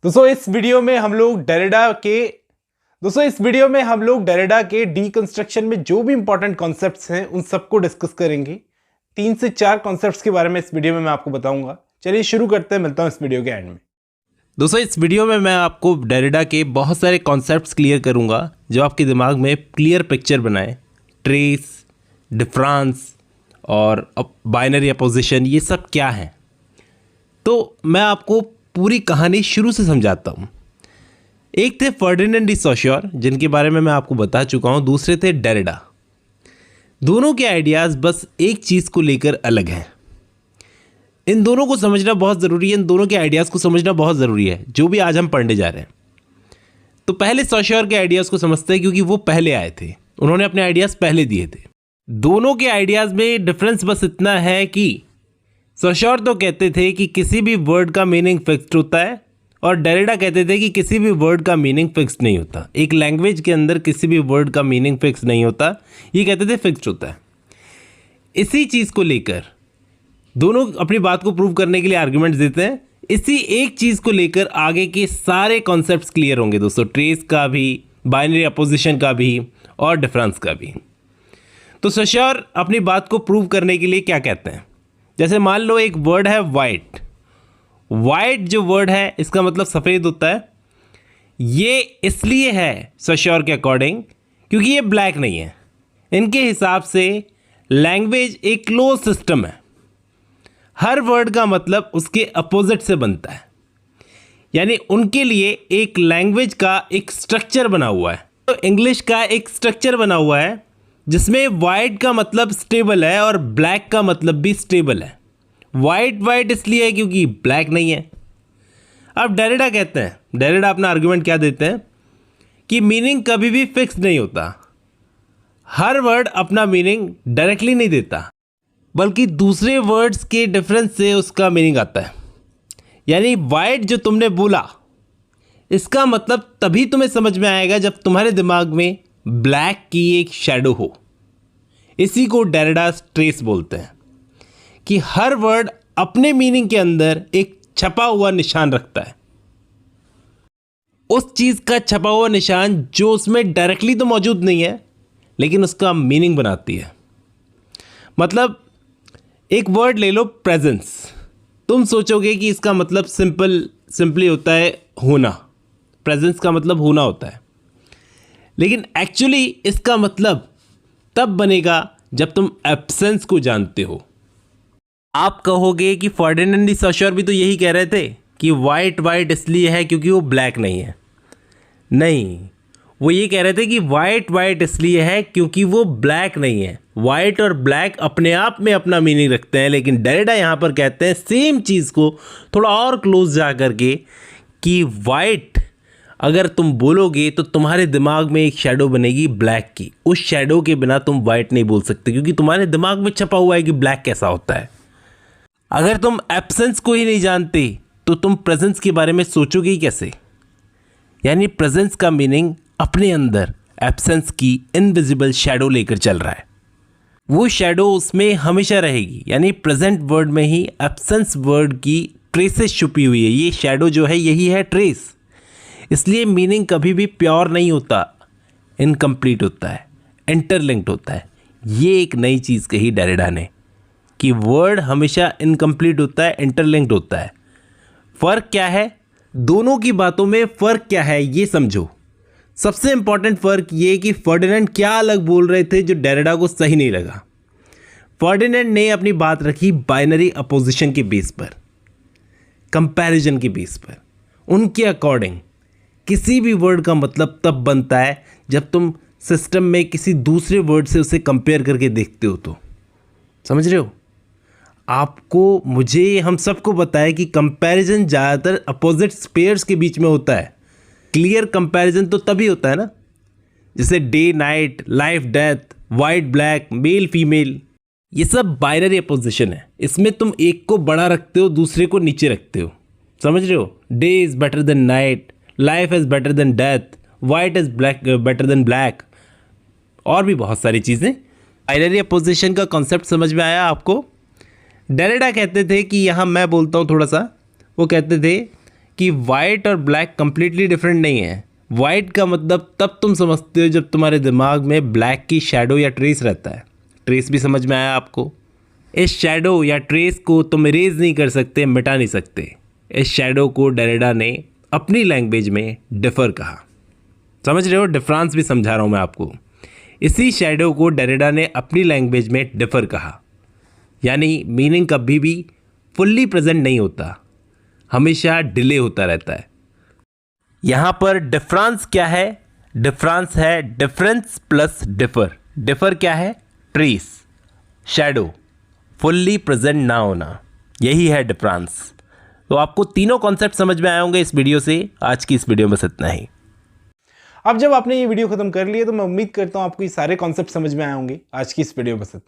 दोस्तों इस वीडियो में हम लोग डेरिडा के डीकंस्ट्रक्शन में जो भी इंपॉर्टेंट कॉन्सेप्ट्स हैं उन सबको डिस्कस करेंगे। 3 से 4 कॉन्सेप्ट्स के बारे में इस वीडियो में मैं आपको बताऊंगा। चलिए शुरू करते हैं, मिलता हूं इस वीडियो के एंड में। दोस्तों इस वीडियो में मैं आपको डेरिडा के बहुत सारे कॉन्सेप्ट्स क्लियर करूंगा जो आपके दिमाग में क्लियर पिक्चर बनाए। ट्रेस, डिफरेंस और बाइनरी अपोजिशन, ये सब क्या है। तो मैं आपको पूरी कहानी शुरू से समझाता हूँ। एक थे फर्डिनेंड डी सोश्योर, जिनके बारे में मैं आपको बता चुका हूँ। दूसरे थे डेरिडा। दोनों के आइडियाज़ बस एक चीज़ को लेकर अलग हैं। इन दोनों को समझना बहुत ज़रूरी है, इन दोनों के आइडियाज़ को समझना बहुत ज़रूरी है, जो भी आज हम पढ़ने जा रहे हैं। तो पहले सोश्योर के आइडियाज़ को समझते हैं, क्योंकि वो पहले आए थे, उन्होंने अपने आइडियाज़ पहले दिए थे। दोनों के आइडियाज़ में डिफरेंस बस इतना है कि सोश्योर तो कहते थे कि किसी भी वर्ड का मीनिंग फिक्स्ड होता है, और डेरिडा कहते थे कि किसी भी वर्ड का मीनिंग फिक्स्ड नहीं होता। एक लैंग्वेज के अंदर किसी भी वर्ड का मीनिंग फिक्स नहीं होता, ये कहते थे फिक्स्ड होता है। इसी चीज़ को लेकर दोनों अपनी बात को प्रूव करने के लिए आर्ग्यूमेंट्स देते हैं। इसी एक चीज़ को लेकर आगे के सारे कॉन्सेप्ट्स क्लियर होंगे दोस्तों, ट्रेस का भी, बाइनरी अपोजिशन का भी और डिफरेंस का भी। तो सोश्योर अपनी बात को प्रूव करने के लिए क्या कहते हैं, जैसे मान लो एक वर्ड है वाइट। वाइट जो वर्ड है इसका मतलब सफ़ेद होता है। ये इसलिए है सोश्योर के अकॉर्डिंग क्योंकि ये ब्लैक नहीं है। इनके हिसाब से लैंग्वेज एक क्लोज सिस्टम है। हर वर्ड का मतलब उसके अपोजिट से बनता है, यानी उनके लिए एक लैंग्वेज का एक स्ट्रक्चर बना हुआ है। तो इंग्लिश का एक स्ट्रक्चर बना हुआ है जिसमें वाइट का मतलब स्टेबल है और ब्लैक का मतलब भी स्टेबल है। वाइट इसलिए है क्योंकि ब्लैक नहीं है। अब डेरिडा कहते हैं, डेरिडा अपना आर्गुमेंट क्या देते हैं कि मीनिंग कभी भी फिक्स नहीं होता। हर वर्ड अपना मीनिंग डायरेक्टली नहीं देता, बल्कि दूसरे वर्ड्स के डिफरेंस से उसका मीनिंग आता है। यानी वाइट जो तुमने बोला, इसका मतलब तभी तुम्हें समझ में आएगा जब तुम्हारे दिमाग में ब्लैक की एक शैडो हो। इसी को डेरिडा ट्रेस बोलते हैं कि हर वर्ड अपने मीनिंग के अंदर एक छपा हुआ निशान रखता है। उस चीज़ का छपा हुआ निशान जो उसमें डायरेक्टली तो मौजूद नहीं है, लेकिन उसका मीनिंग बनाती है। मतलब एक वर्ड ले लो, प्रेजेंस। तुम सोचोगे कि इसका मतलब सिंपली होता है होना। प्रेजेंस का मतलब होना होता है, लेकिन एक्चुअली इसका मतलब तब बनेगा जब तुम एब्सेंस को जानते हो। आप कहोगे कि फर्डिनेंड डी सोश्योर भी तो यही कह रहे थे कि वाइट इसलिए है क्योंकि वो ब्लैक नहीं है। नहीं, वो ये कह रहे थे कि वाइट इसलिए है क्योंकि वो ब्लैक नहीं है। वाइट और ब्लैक अपने आप में अपना मीनिंग रखते हैं, लेकिन डेरिडा यहाँ पर कहते हैं सेम चीज़ को थोड़ा और क्लोज जा करके कि वाइट अगर तुम बोलोगे तो तुम्हारे दिमाग में एक शैडो बनेगी ब्लैक की। उस शैडो के बिना तुम वाइट नहीं बोल सकते, क्योंकि तुम्हारे दिमाग में छपा हुआ है कि ब्लैक कैसा होता है। अगर तुम एब्सेंस को ही नहीं जानते तो तुम प्रेजेंस के बारे में सोचोगे ही कैसे। यानी प्रेजेंस का मीनिंग अपने अंदर एब्सेंस की इनविजिबल शैडो लेकर चल रहा है। वो शैडो उसमें हमेशा रहेगी, यानी प्रेजेंट वर्ड में ही एब्सेंस वर्ड की ट्रेसेस छुपी हुई है। ये शैडो जो है यही है ट्रेस। इसलिए मीनिंग कभी भी प्योर नहीं होता, इनकम्प्लीट होता है, इंटरलिंक्ड होता है। ये एक नई चीज़ कही डेरिडा ने कि वर्ड हमेशा इनकम्प्लीट होता है, इंटरलिंक्ड होता है। फ़र्क क्या है दोनों की बातों में? फ़र्क क्या है ये समझो। सबसे इंपॉर्टेंट फ़र्क ये कि फर्डिनेंड क्या अलग बोल रहे थे जो डेरिडा को सही नहीं लगा। फर्डिनेंड ने अपनी बात रखी बाइनरी अपोजिशन के बेस पर, कंपैरिजन के बेस पर। उनके अकॉर्डिंग किसी भी वर्ड का मतलब तब बनता है जब तुम सिस्टम में किसी दूसरे वर्ड से उसे कंपेयर करके देखते हो। तो समझ रहे हो? आपको, मुझे, हम सबको पता है कि कंपैरिजन ज़्यादातर अपोजिट पेयर्स के बीच में होता है। क्लियर कंपैरिजन तो तभी होता है ना, जैसे day night, life death, white black, male female. ये सब बाइनरी अपोजिशन है। इसमें तुम एक को बड़ा रखते हो, दूसरे को नीचे रखते हो। समझ रहे हो? Day is better than night, life is better than death, white is black better than black, और भी बहुत सारी चीज़ें। बाइनरी अपोजिशन का कॉन्सेप्ट समझ में आया आपको? डेरिडा कहते थे कि यहाँ मैं बोलता हूँ थोड़ा सा, वो कहते थे कि वाइट और ब्लैक कंप्लीटली डिफरेंट नहीं है। वाइट का मतलब तब तुम समझते हो जब तुम्हारे दिमाग में ब्लैक की शैडो या ट्रेस रहता है। ट्रेस भी समझ में आया आपको? इस शैडो या ट्रेस को तुम इरेज नहीं कर सकते, मिटा नहीं सकते। इस शैडो को डेरिडा ने अपनी लैंग्वेज में डिफ़र कहा। समझ रहे हो? डिफरेंस भी समझा रहा हूँ मैं आपको। इसी शैडो को डेरिडा ने अपनी लैंग्वेज में डिफ़र कहा, यानी मीनिंग कभी भी फुल्ली प्रेजेंट नहीं होता, हमेशा डिले होता रहता है। यहाँ पर डिफरेंस क्या है? डिफरेंस है डिफरेंस प्लस डिफर। डिफर क्या है? ट्रेस, शैडो, फुल्ली प्रेजेंट ना होना, यही है डिफरेंस। तो आपको तीनों कॉन्सेप्ट समझ में आए होंगे इस वीडियो से। आज की इस वीडियो में बस इतना ही। अब जब आपने ये वीडियो खत्म कर लिया तो मैं उम्मीद करता हूँ आपको ये सारे कॉन्सेप्ट समझ में आए होंगे। आज की इस वीडियो में बस इतना ही।